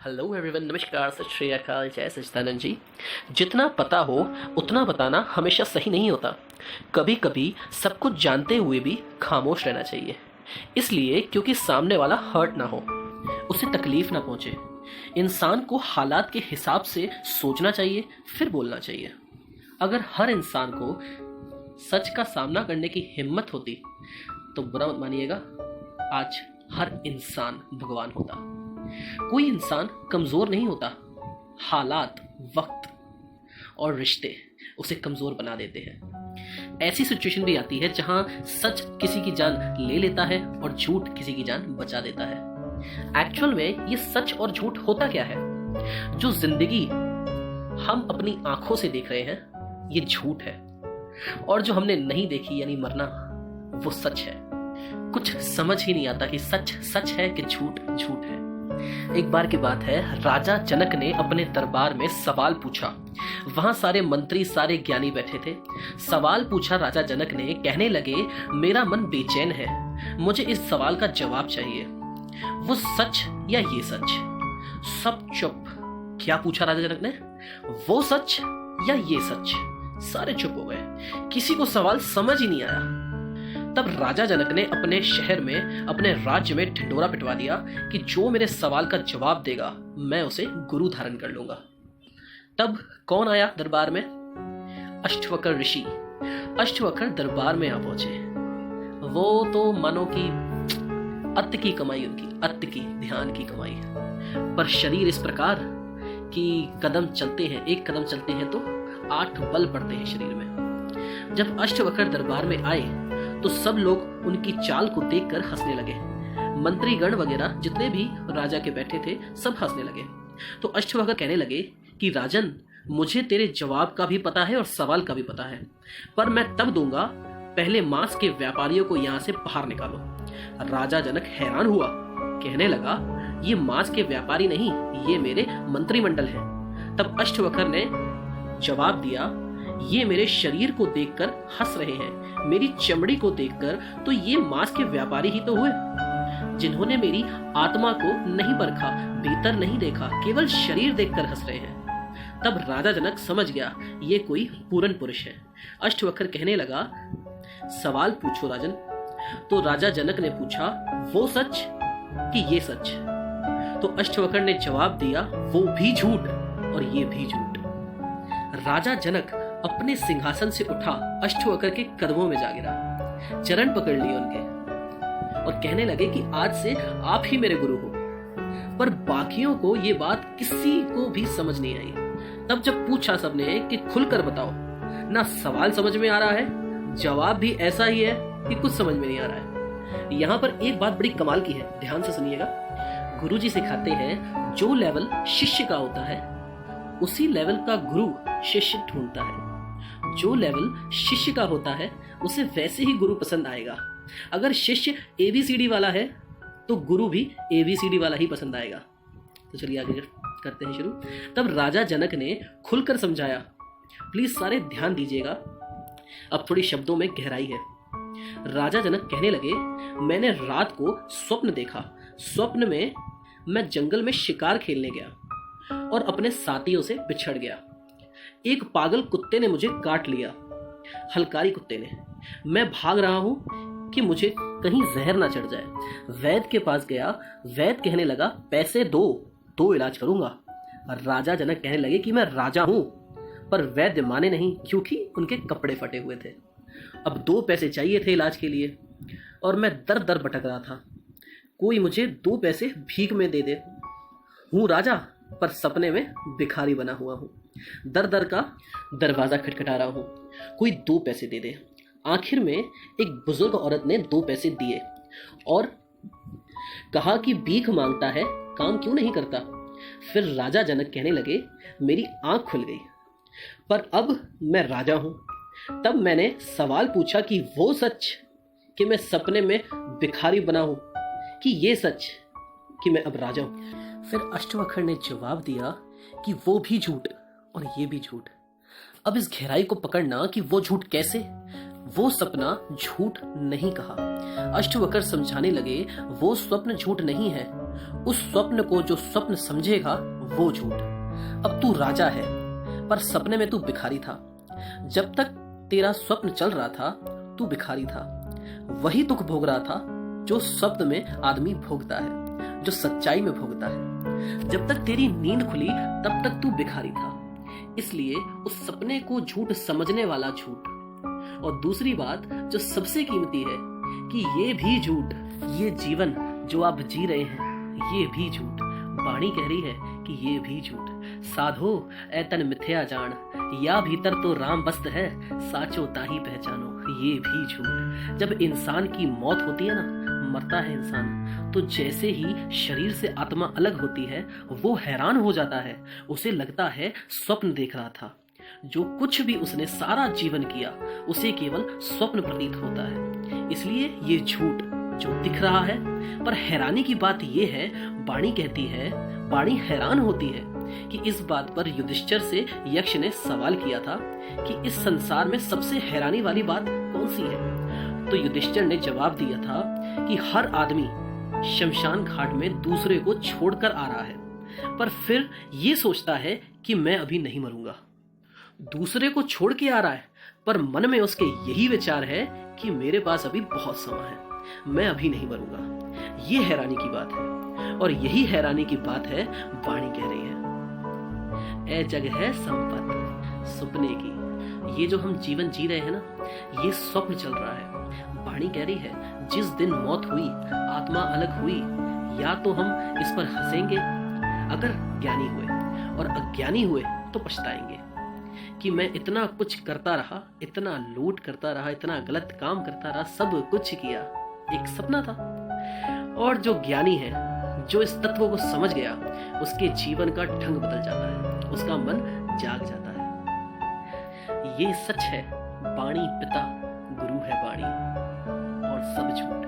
Hello everyone, नमस्कार, सत श्री अकाल, जय सच्चिदानंद जी। जितना पता हो उतना बताना हमेशा सही नहीं होता। कभी कभी सब कुछ जानते हुए भी खामोश रहना चाहिए, इसलिए क्योंकि सामने वाला हर्ट ना हो, उसे तकलीफ ना पहुंचे। इंसान को हालात के हिसाब से सोचना चाहिए, फिर बोलना चाहिए। अगर हर इंसान को सच का सामना करने की हिम्मत होती तो बुरा मत मानिएगा, आज हर इंसान भगवान होता। कोई इंसान कमजोर नहीं होता, हालात, वक्त और रिश्ते उसे कमजोर बना देते हैं। ऐसी सिचुएशन भी आती है जहां सच किसी की जान ले लेता है और झूठ किसी की जान बचा देता है। एक्चुअल में ये सच और झूठ होता क्या है? जो जिंदगी हम अपनी आंखों से देख रहे हैं ये झूठ है, और जो हमने नहीं देखी यानी मरना, वो सच है। कुछ समझ ही नहीं आता कि सच सच है कि झूठ झूठ है। एक बार की बात है, राजा जनक ने अपने दरबार में सवाल पूछा। वहां सारे मंत्री, सारे ज्ञानी बैठे थे। सवाल पूछा राजा जनक ने, कहने लगे, मेरा मन बेचैन है, मुझे इस सवाल का जवाब चाहिए। वो सच या ये सच? सब चुप। क्या पूछा राजा जनक ने? वो सच या ये सच? सारे चुप हो गए, किसी को सवाल समझ ही नहीं आया। तब राजा जनक ने अपने शहर में, अपने राज्य में ढिंढोरा पिटवा दिया कि जो मेरे सवाल का जवाब देगा मैं उसे गुरु धारण कर लूंगा। तब कौन आया दरबार में? अष्टवक्र ऋषि। अष्टवक्र दरबार में आ पहुंचे। वो तो मानो कि अत्त की कमाई, उनकी अत्त की, ध्यान की कमाई। पर शरीर इस प्रकार कि कदम चलते हैं, एक कदम चलते हैं तो 8 बल पड़ते हैं शरीर में। जब अष्टवक्र दरबार में आए तो सब लोग उनकी चाल को देखकर हंसने लगे। मंत्रीगण वगैरह जितने भी राजा के बैठे थे सब हंसने लगे। तो अष्टवक्र कहने लगे कि राजन, मुझे तेरे जवाब का भी पता है और सवाल का भी पता है, पर मैं तब दूंगा, पहले मांस के व्यापारियों को यहाँ से बाहर निकालो। राजा जनक हैरान हुआ, कहने लगा, ये मांस के व्यापारी नहीं, ये मेरे मंत्रिमंडल हैं। तब अष्टवक्र ने जवाब दिया, ये मेरे शरीर को देखकर हंस रहे हैं, मेरी चमड़ी को देखकर तो ये मांस के व्यापारी ही तो हुए, जिन्होंने मेरी आत्मा को नहीं परखा, भीतर नहीं देखा, केवल शरीर देखकर हंस रहे हैं। तब राजा जनक समझ गया ये कोई पूर्ण पुरुष है। अष्टवक्र कहने लगा, सवाल पूछो राजन। तो राजा जनक ने पूछा, वो सच कि ये सच? तो अष्टवक्र ने जवाब दिया, वो भी झूठ और ये भी झूठ। राजा जनक अपने सिंहासन से उठा, अष्टवक्र के कदमों में जा गिरा, चरण पकड़ लिए उनके और कहने लगे कि आज से आप ही मेरे गुरु हो। पर बाकियों को ये बात किसी को भी समझ नहीं आई। तब जब पूछा सबने कि खुलकर बताओ, ना सवाल समझ में आ रहा है, जवाब भी ऐसा ही है कि कुछ समझ में नहीं आ रहा है। यहाँ पर एक बात बड़ी कमाल की है, ध्यान से सुनिएगा। गुरुजी सिखाते हैं, जो लेवल शिष्य का होता है उसी लेवल का गुरु शिष्य ढूंढता है। जो लेवल शिष्य का होता है उसे वैसे ही गुरु पसंद आएगा। अगर शिष्य ABCD वाला है तो गुरु भी ABCD वाला ही पसंद आएगा। तो चलिए आगे करते हैं शुरू। तब राजा जनक ने खुलकर समझाया, प्लीज सारे ध्यान दीजिएगा, अब थोड़ी शब्दों में गहराई है। राजा जनक कहने लगे, मैंने रात को स्वप्न देखा। स्वप्न में मैं जंगल में शिकार खेलने गया और अपने साथियों से बिछड़ गया। एक पागल कुत्ते ने मुझे काट लिया, हलकारी कुत्ते ने। मैं भाग रहा हूं कि मुझे कहीं जहर ना चढ़ जाए। वैद्य के पास गया, वैद्य कहने लगा, पैसे दो तो इलाज करूंगा। राजा जनक कहने लगे कि मैं राजा हूं, पर वैद्य माने नहीं क्योंकि उनके कपड़े फटे हुए थे। अब 2 पैसे चाहिए थे इलाज के लिए और मैं दर दर भटक रहा था। कोई मुझे 2 पैसे भीख में दे दे। हूं राजा, पर सपने में भिखारी बना हुआ हूं। दर दर का दरवाजा खटखटा रहा हूं, कोई 2 पैसे दे दे। आखिर में एक बुजुर्ग औरत ने 2 पैसे दिए और कहा कि भीख मांगता है, काम क्यों नहीं करता। फिर राजा जनक कहने लगे, मेरी आंख खुल गई, पर अब मैं राजा हूं। तब मैंने सवाल पूछा कि वो सच कि मैं सपने में भिखारी बना हूं, कि ये सच कि मैं अब राजा हूं। फिर अष्टवक्र ने जवाब दिया कि वो भी झूठ और ये भी झूठ। अब इस गहराई को पकड़ना कि वो झूठ कैसे, वो सपना झूठ नहीं कहा। अष्टवक्र समझाने लगे, वो स्वप्न झूठ नहीं है, उस स्वप्न को जो स्वप्न समझेगा वो झूठ। अब तू राजा है, पर सपने में तू भिखारी था। जब तक तेरा स्वप्न चल रहा था तू भिखारी था। वही दुख भोग रहा था जो स्वप्न में आदमी भोगता है, जो सच्चाई में भोगता है। जब तक तेरी नींद खुली तब तक तू भिखारी था। इसलिए उस सपने को झूठ समझने वाला झूठ। और दूसरी बात जो सबसे कीमती है कि ये भी झूठ, ये जीवन जो आप जी रहे हैं ये भी झूठ। वाणी कह रही है कि ये भी झूठ। साधो ऐतन मिथ्या जान, या भीतर तो राम बस्त है, साचो ताही पहचानो, ये भी झूठ। जब इंसान की मौत होती है ना, मरता है इंसान, तो जैसे ही शरीर से आत्मा अलग होती है वो हैरान हो जाता है। उसे लगता है स्वप्न देख रहा था। जो कुछ भी उसने सारा जीवन किया उसे केवल स्वप्न प्रतीत होता है। इसलिए ये झूठ जो दिख रहा है। पर हैरानी की बात यह है, वाणी कहती है, वाणी हैरान होती है कि इस बात पर युधिष्ठिर से यक्ष ने सवाल किया था कि इस संसार में सबसे हैरानी वाली बात कौन सी है। तो युधिष्ठिर ने जवाब दिया था कि हर आदमी शमशान घाट में दूसरे को छोड़कर आ रहा है, पर फिर ये सोचता है कि मैं अभी नहीं मरूंगा। दूसरे को छोड़ के आ रहा है, पर मन में उसके यही विचार है कि मेरे पास अभी बहुत समय है, मैं अभी नहीं मरूंगा। ये हैरानी की बात है। और यही हैरानी की बात है वाणी कह रही है, ए जग है संपत्ति सपने की। ये जो हम जीवन जी रहे हैं ना, ये स्वप्न चल रहा है। वाणी कह रही है जिस दिन मौत हुई, आत्मा अलग हुई, या तो हम इस पर हंसेंगे अगर ज्ञानी हुए, और अज्ञानी हुए तो पछताएंगे कि मैं इतना कुछ करता रहा, इतना लूट करता रहा, इतना गलत काम करता रहा, सब कुछ किया, एक सपना था। और जो ज्ञानी है, जो इस तत्व को समझ गया, उसके जीवन का ढंग बदल जाता है, उसका मन जाग जाता है। ये सच है, वाणी पिता गुरु है वाणी, और सब झूठ,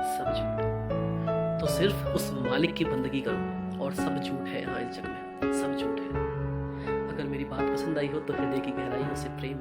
सब झूठ। तो सिर्फ उस मालिक की बंदगी करो, और सब झूठ है यहाँ इस जग में, सब झूठ है। अगर मेरी बात पसंद आई हो तो हृदय की गहराइयों से प्रेम